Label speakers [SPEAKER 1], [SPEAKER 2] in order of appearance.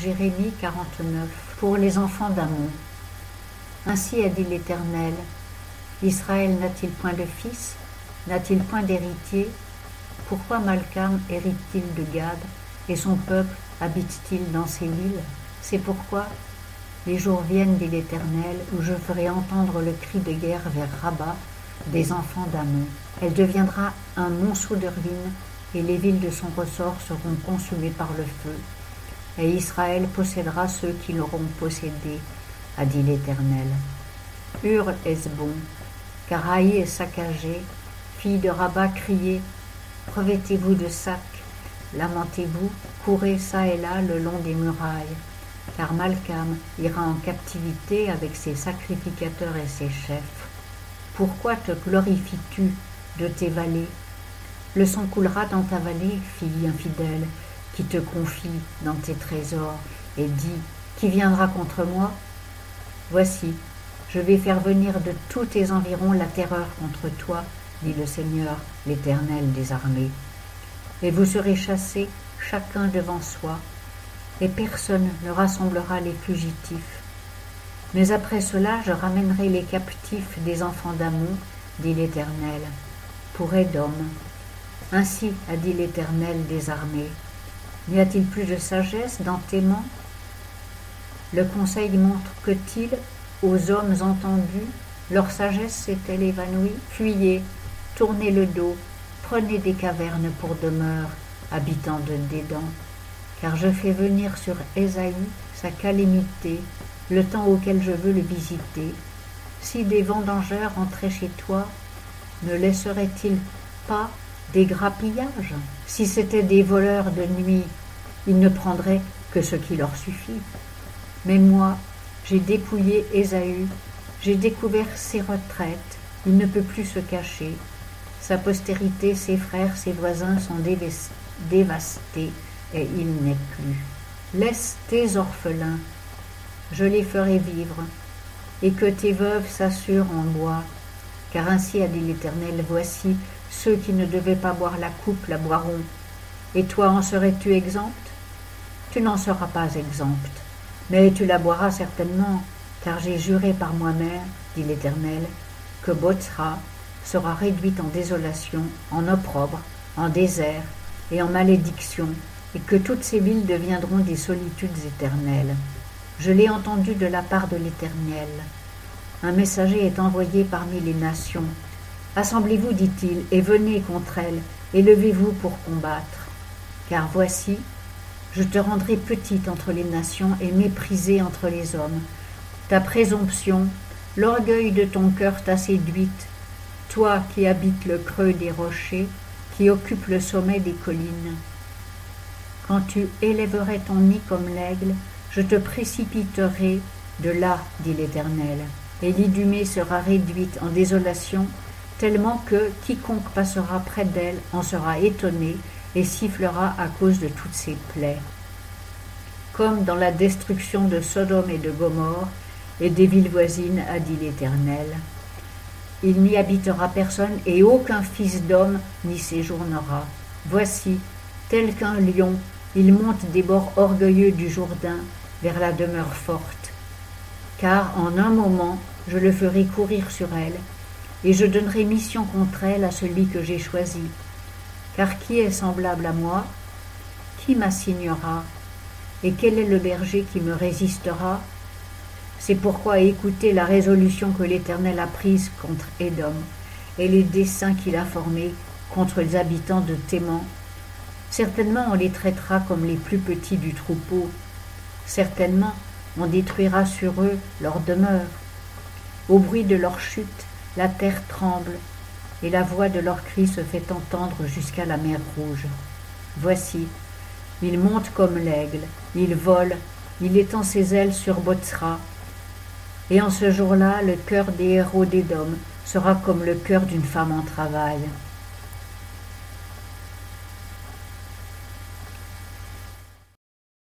[SPEAKER 1] Jérémie 49. Pour les enfants d'Amon. Ainsi a dit l'Éternel, Israël n'a-t-il point de fils, n'a-t-il point d'héritier? Pourquoi Malcam hérite-t-il de Gad, et son peuple habite-t-il dans ses villes? C'est pourquoi les jours viennent, dit l'Éternel, où je ferai entendre le cri de guerre vers Rabat des enfants d'Amon. Elle deviendra un monceau de ruines, et les villes de son ressort seront consumées par le feu. Et Israël possédera ceux qui l'auront possédé, a dit l'Éternel. Hesbon, car Haï est saccagée, fille de Rabat, criez, revêtez-vous de sacs, lamentez-vous, courez çà et là le long des murailles, car Malcam ira en captivité avec ses sacrificateurs et ses chefs. Pourquoi te glorifies-tu de tes vallées? Le sang coulera dans ta vallée, fille infidèle, qui te confie dans tes trésors, et dit, qui viendra contre moi? Voici, je vais faire venir de tous tes environs la terreur contre toi, dit le Seigneur, l'Éternel des armées. Et vous serez chassés, chacun devant soi, et personne ne rassemblera les fugitifs. Mais après cela, je ramènerai les captifs des enfants d'Amon, dit l'Éternel, pour Édom. Ainsi a dit l'Éternel des armées. N'y a-t-il plus de sagesse dans tes mains? Le conseil montre que-t-il aux hommes entendus? Leur sagesse s'est-elle évanouie? Fuyez, tournez le dos, prenez des cavernes pour demeure, habitants de Dédan, car je fais venir sur Ésaïe sa calamité, le temps auquel je veux le visiter. Si des vendangeurs entraient chez toi, ne laisseraient-ils pas des grappillages? Si c'étaient des voleurs de nuit, ils ne prendraient que ce qui leur suffit. Mais moi, j'ai dépouillé Ésaü, j'ai découvert ses retraites, il ne peut plus se cacher. Sa postérité, ses frères, ses voisins sont dévastés, et il n'est plus. Laisse tes orphelins, je les ferai vivre, et que tes veuves s'assurent en moi, car ainsi a dit l'Éternel, voici, ceux qui ne devaient pas boire la coupe la boiront, et toi en serais-tu exempte? Tu n'en seras pas exempte, mais tu la boiras certainement, car j'ai juré par moi-même, dit l'Éternel, que Botsra sera réduite en désolation, en opprobre, en désert et en malédiction, et que toutes ces villes deviendront des solitudes éternelles. Je l'ai entendu de la part de l'Éternel. Un messager est envoyé parmi les nations. Assemblez-vous, dit-il, et venez contre elles, et levez-vous pour combattre. Car voici, je te rendrai petite entre les nations et méprisée entre les hommes. Ta présomption, l'orgueil de ton cœur t'a séduite, toi qui habites le creux des rochers, qui occupes le sommet des collines. Quand tu élèverais ton nid comme l'aigle, je te précipiterai de là, dit l'Éternel, et l'Idumée sera réduite en désolation, tellement que quiconque passera près d'elle en sera étonné et sifflera à cause de toutes ses plaies. Comme dans la destruction de Sodome et de Gomorrhe et des villes voisines, a dit l'Éternel. Il n'y habitera personne et aucun fils d'homme n'y séjournera. Voici, tel qu'un lion, il monte des bords orgueilleux du Jourdain vers la demeure forte. Car en un moment, je le ferai courir sur elle, et je donnerai mission contre elle à celui que j'ai choisi. Car qui est semblable à moi? Qui m'assignera? Et quel est le berger qui me résistera? C'est pourquoi écoutez la résolution que l'Éternel a prise contre Édom, et les desseins qu'il a formés contre les habitants de Théman. Certainement on les traitera comme les plus petits du troupeau. Certainement on détruira sur eux leur demeure. Au bruit de leur chute, la terre tremble, et la voix de leurs cris se fait entendre jusqu'à la mer Rouge. Voici, il monte comme l'aigle, il vole, il étend ses ailes sur Botsra, et en ce jour-là, le cœur des héros d'Édom sera comme le cœur d'une femme en travail.